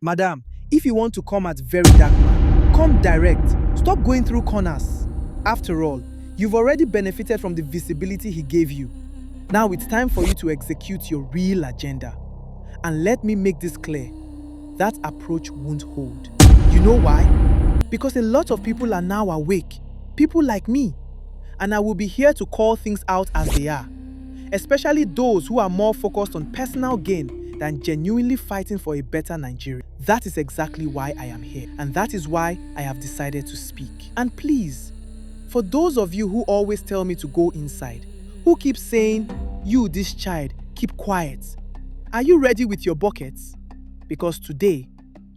Madam, if you want to come at very dark man, come direct. Stop going through corners. After all, you've already benefited from the visibility he gave you. Now it's time for you to execute your real agenda. And let me make this clear. That approach won't hold. You know why? Because a lot of people are now awake. People like me. And I will be here to call things out as they are. Especially those who are more focused on personal gain than genuinely fighting for a better Nigeria. That is exactly why I am here. And that is why I have decided to speak. And please, for those of you who always tell me to go inside, who keep saying, you, this child, keep quiet. Are you ready with your buckets? Because today,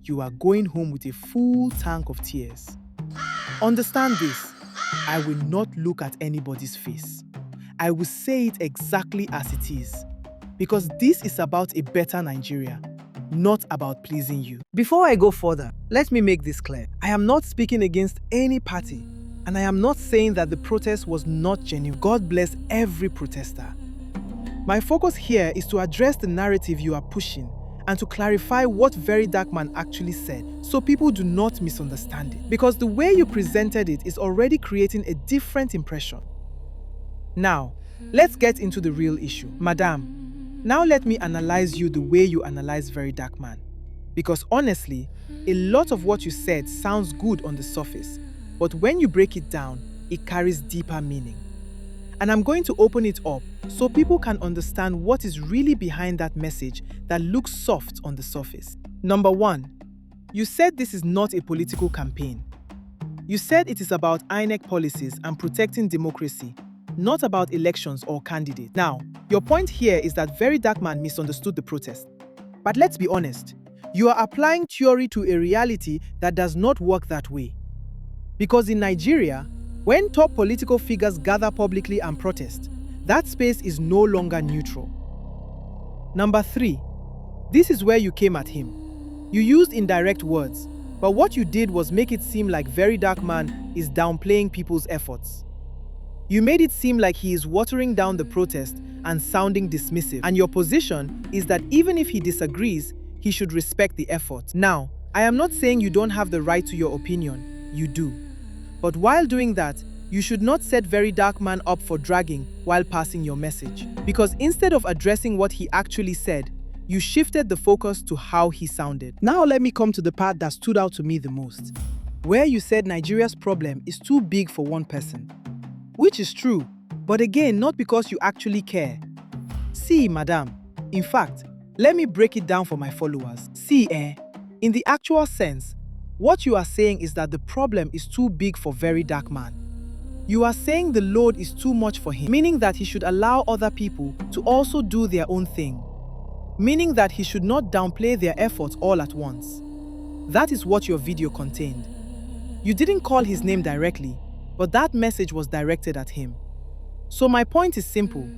you are going home with a full tank of tears. Understand this, I will not look at anybody's face. I will say it exactly as it is. Because this is about a better Nigeria, not about pleasing you. Before I go further, let me make this clear. I am not speaking against any party, and I am not saying that the protest was not genuine. God bless every protester. My focus here is to address the narrative you are pushing and to clarify what Very Dark Man actually said so people do not misunderstand it. Because the way you presented it is already creating a different impression. Now, let's get into the real issue. Madam, now let me analyze you the way you analyze Very Dark Man. Because honestly, a lot of what you said sounds good on the surface, but when you break it down, it carries deeper meaning. And I'm going to open it up so people can understand what is really behind that message that looks soft on the surface. Number one, you said this is not a political campaign. You said it is about INEC policies and protecting democracy, not about elections or candidates. Now, your point here is that Very Dark Man misunderstood the protest. But let's be honest, you are applying theory to a reality that does not work that way. Because in Nigeria, when top political figures gather publicly and protest, that space is no longer neutral. Number three, this is where you came at him. You used indirect words, but what you did was make it seem like Very Dark Man is downplaying people's efforts. You made it seem like he is watering down the protest and sounding dismissive, and your position is that even if he disagrees, he should respect the effort. Now, I am not saying you don't have the right to your opinion, you do. But while doing that, you should not set Very Dark Man up for dragging while passing your message. Because instead of addressing what he actually said, you shifted the focus to how he sounded. Now let me come to the part that stood out to me the most, where you said Nigeria's problem is too big for one person. Which is true, but again, not because you actually care. See, madam, in fact, let me break it down for my followers. See, in the actual sense, what you are saying is that the problem is too big for Very Dark Man. You are saying the load is too much for him, meaning that he should allow other people to also do their own thing. Meaning that he should not downplay their efforts all at once. That is what your video contained. You didn't call his name directly, but that message was directed at him. So my point is simple.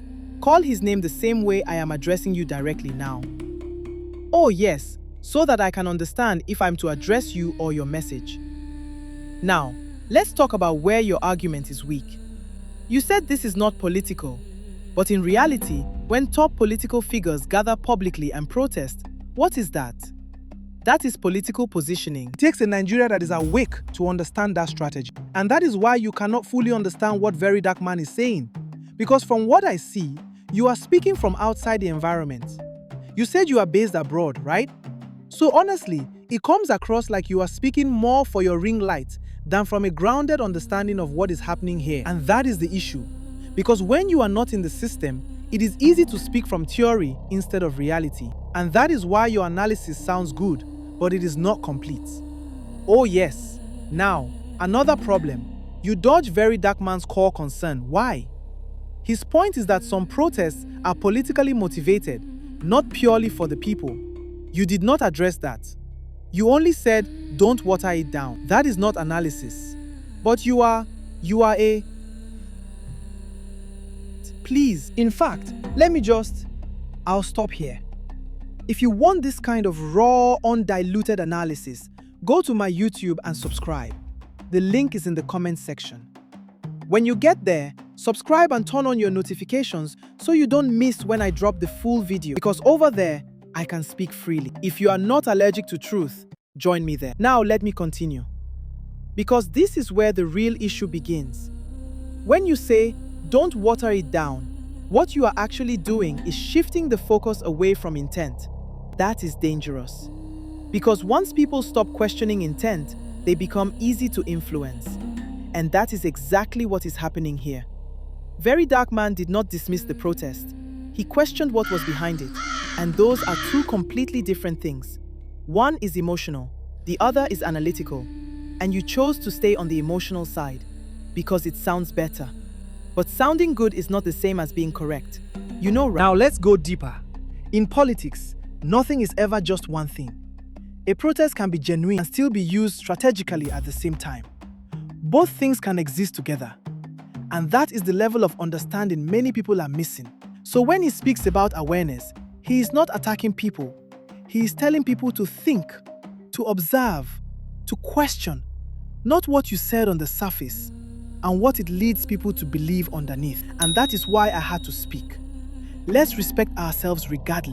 Call his name the same way I am addressing you directly now. Oh yes, so that I can understand if I'm to address you or your message. Now, let's talk about where your argument is weak. You said this is not political, but in reality, when top political figures gather publicly and protest, what is that? That is political positioning. It takes a Nigeria that is awake to understand that strategy. And that is why you cannot fully understand what Very Dark Man is saying. Because from what I see, you are speaking from outside the environment. You said you are based abroad, right? So honestly, it comes across like you are speaking more for your ring light than from a grounded understanding of what is happening here. And that is the issue. Because when you are not in the system, it is easy to speak from theory instead of reality. And that is why your analysis sounds good, but it is not complete. Oh yes. Now, another problem. You dodge Very Dark Man's core concern. Why? His point is that some protests are politically motivated, not purely for the people. You did not address that. You only said, don't water it down. That is not analysis. But you are a... Please, in fact, I'll stop here. If you want this kind of raw, undiluted analysis, go to my YouTube and subscribe. The link is in the comment section. When you get there, subscribe and turn on your notifications so you don't miss when I drop the full video. Because over there, I can speak freely. If you are not allergic to truth, join me there. Now let me continue. Because this is where the real issue begins. When you say, don't water it down, what you are actually doing is shifting the focus away from intent. That is dangerous. Because once people stop questioning intent, they become easy to influence. And that is exactly what is happening here. Very Dark Man did not dismiss the protest. He questioned what was behind it. And those are two completely different things. One is emotional, the other is analytical. And you chose to stay on the emotional side because it sounds better. But sounding good is not the same as being correct. You know, right? Now let's go deeper. In politics, nothing is ever just one thing. A protest can be genuine and still be used strategically at the same time. Both things can exist together. And that is the level of understanding many people are missing. So when he speaks about awareness, he is not attacking people. He is telling people to think, to observe, to question, not what you said on the surface, and what it leads people to believe underneath. And that is why I had to speak. Let's respect ourselves regardless.